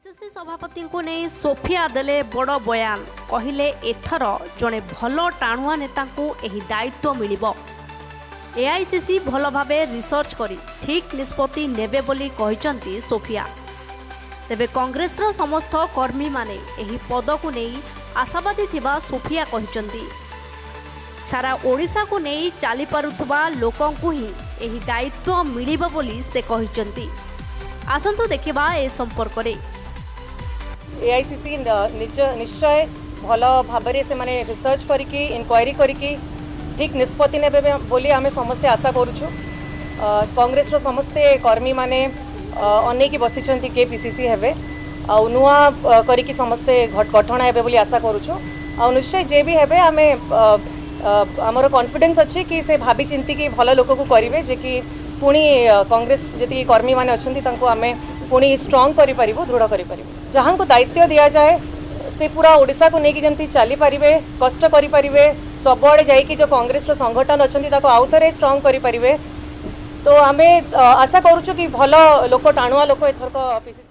पिसीसी सभापति को नहीं सोफिया देले बड़ बयान कहले एथर जड़े भल टाणुआ नेता दायित्व मिलिबो। एआईसीसी भल भावे रिसर्च करी ठीक निष्पत्ति नेबे बोली कहिसंती सोफिया। तेबे कांग्रेसर समस्त कर्मी माने एही पद को नहीं आशावादी थिबा सोफिया कहिसंती। सारा ओडिशा को नहीं चली पारुथबा लोकंकु ही एही दायित्व मिलिबो बोली से कहिसंती। आसंतु देखिबा ए संपर्क रे। एआईसीसी निश्चय भल भाव से माने रिसर्च करिकी इनक्वायरी करिकी ठीक निष्पत्ति नेबे बोली आम समस्ते आशा करुछु। कांग्रेस समस्ते कर्मी माने अनेक बसिछंती के पीसीसी हेबे आ नुआ करिकी समस्ते गठन हेबे बोली आशा करुछु। आ निश्चय जे भी हेबे आमे आमर कॉन्फिडेंस अच्छी कि से भाभी चिंती कि भल लोक को करेंगे जे कि पुणी कांग्रेस जी कर्मी मैंने अच्छा आम पुणी स्ट्रंग करें दृढ़ करें जहाँ को दायित्व दि जाए से पूरा ओडिशा को लेकिन जमी चली पारे कष्ट करें सबुआड़े जाकि जो कांग्रेस संगठन अच्छा आउ थे स्ट्रंग करें तो आम आशा करुचु कि भल लोक टाणुआ लोक एथरक पीसीसी